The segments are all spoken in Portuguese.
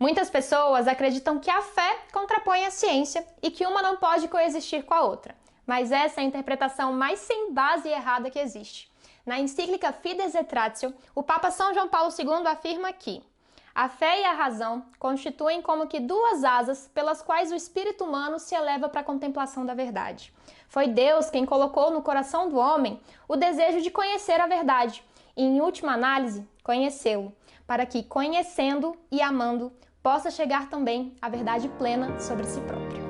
Muitas pessoas acreditam que a fé contrapõe a ciência e que uma não pode coexistir com a outra, mas essa é a interpretação mais sem base e errada que existe. Na encíclica Fides et Ratio, o Papa São João Paulo II afirma que a fé e a razão constituem como que duas asas pelas quais o espírito humano se eleva para a contemplação da verdade. Foi Deus quem colocou no coração do homem o desejo de conhecer a verdade e, em última análise, conhecê-lo, para que, conhecendo e amando, possa chegar também à verdade plena sobre si próprio.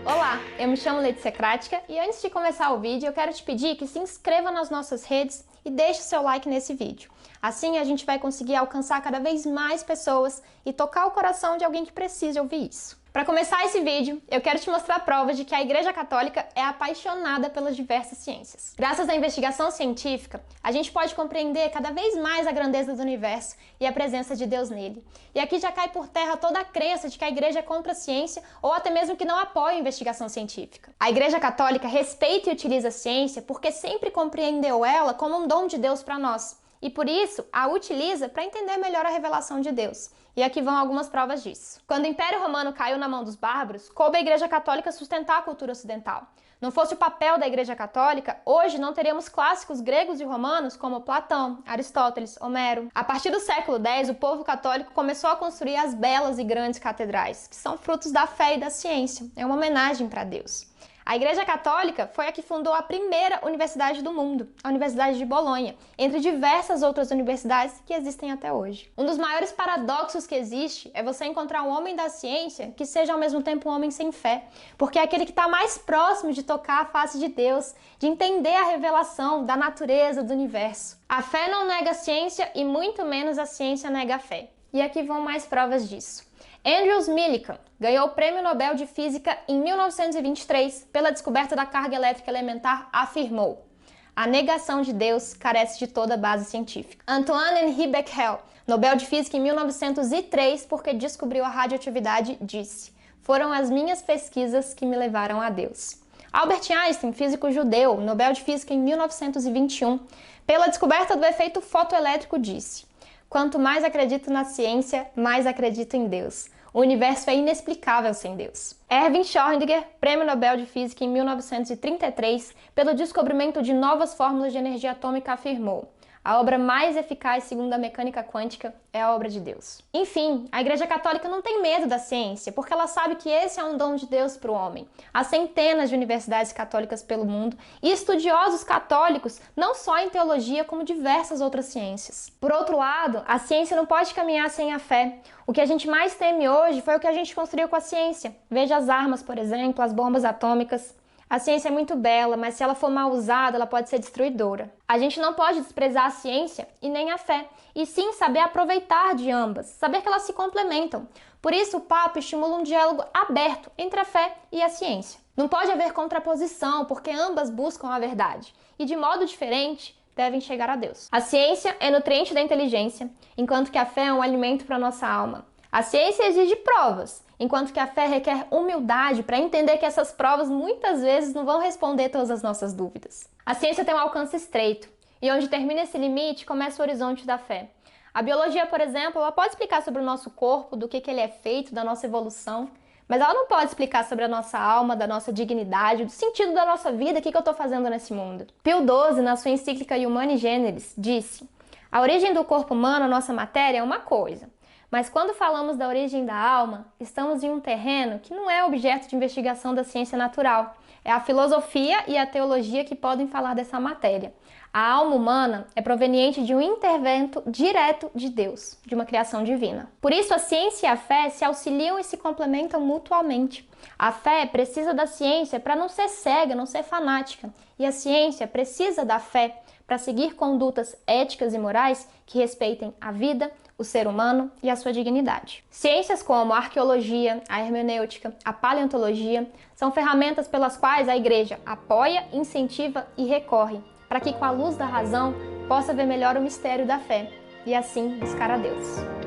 Olá, eu me chamo Letícia Krática e antes de começar o vídeo eu quero te pedir que se inscreva nas nossas redes e deixe o seu like nesse vídeo. Assim a gente vai conseguir alcançar cada vez mais pessoas e tocar o coração de alguém que precise ouvir isso. Para começar esse vídeo, eu quero te mostrar provas de que a Igreja Católica é apaixonada pelas diversas ciências. Graças à investigação científica, a gente pode compreender cada vez mais a grandeza do universo e a presença de Deus nele. E aqui já cai por terra toda a crença de que a Igreja é contra a ciência ou até mesmo que não apoia a investigação científica. A Igreja Católica respeita e utiliza a ciência porque sempre compreendeu ela como um dom de Deus para nós. E por isso, a utiliza para entender melhor a revelação de Deus. E aqui vão algumas provas disso. Quando o Império Romano caiu na mão dos bárbaros, coube a Igreja Católica sustentar a cultura ocidental. Não fosse o papel da Igreja Católica, hoje não teríamos clássicos gregos e romanos como Platão, Aristóteles, Homero. A partir do século X, o povo católico começou a construir as belas e grandes catedrais, que são frutos da fé e da ciência. É uma homenagem para Deus. A Igreja Católica foi a que fundou a primeira universidade do mundo, a Universidade de Bolonha, entre diversas outras universidades que existem até hoje. Um dos maiores paradoxos que existe é você encontrar um homem da ciência que seja ao mesmo tempo um homem sem fé, porque é aquele que está mais próximo de tocar a face de Deus, de entender a revelação da natureza do universo. A fé não nega a ciência e muito menos a ciência nega a fé. E aqui vão mais provas disso. Andrew Millikan ganhou o Prêmio Nobel de Física em 1923 pela descoberta da carga elétrica elementar, afirmou: a negação de Deus carece de toda base científica. Antoine Henri Becquerel, Nobel de Física em 1903 porque descobriu a radioatividade, disse: foram as minhas pesquisas que me levaram a Deus. Albert Einstein, físico judeu, Nobel de Física em 1921, pela descoberta do efeito fotoelétrico, disse: quanto mais acredito na ciência, mais acredito em Deus. O universo é inexplicável sem Deus. Erwin Schrödinger, Prêmio Nobel de Física em 1933, pelo descobrimento de novas fórmulas de energia atômica, afirmou: a obra mais eficaz segundo a mecânica quântica é a obra de Deus. Enfim, a Igreja Católica não tem medo da ciência, porque ela sabe que esse é um dom de Deus para o homem. Há centenas de universidades católicas pelo mundo e estudiosos católicos, não só em teologia, como diversas outras ciências. Por outro lado, a ciência não pode caminhar sem a fé. O que a gente mais teme hoje foi o que a gente construiu com a ciência. Veja as armas, por exemplo, as bombas atômicas. A ciência é muito bela, mas se ela for mal usada, ela pode ser destruidora. A gente não pode desprezar a ciência e nem a fé, e sim saber aproveitar de ambas, saber que elas se complementam. Por isso, o Papa estimula um diálogo aberto entre a fé e a ciência. Não pode haver contraposição, porque ambas buscam a verdade, e de modo diferente, devem chegar a Deus. A ciência é nutriente da inteligência, enquanto que a fé é um alimento para a nossa alma. A ciência exige provas, enquanto que a fé requer humildade para entender que essas provas muitas vezes não vão responder todas as nossas dúvidas. A ciência tem um alcance estreito, e onde termina esse limite, começa o horizonte da fé. A biologia, por exemplo, ela pode explicar sobre o nosso corpo, do que ele é feito, da nossa evolução, mas ela não pode explicar sobre a nossa alma, da nossa dignidade, do sentido da nossa vida, o que eu estou fazendo nesse mundo. Pio XII, na sua encíclica Humani Generis, disse: a origem do corpo humano, a nossa matéria, é uma coisa. Mas quando falamos da origem da alma, estamos em um terreno que não é objeto de investigação da ciência natural. É a filosofia e a teologia que podem falar dessa matéria. A alma humana é proveniente de um intervento direto de Deus, de uma criação divina. Por isso, a ciência e a fé se auxiliam e se complementam mutuamente. A fé precisa da ciência para não ser cega, não ser fanática. E a ciência precisa da fé para seguir condutas éticas e morais que respeitem a vida, o ser humano e a sua dignidade. Ciências como a arqueologia, a hermenêutica, a paleontologia são ferramentas pelas quais a Igreja apoia, incentiva e recorre, para que com a luz da razão possa ver melhor o mistério da fé e assim buscar a Deus.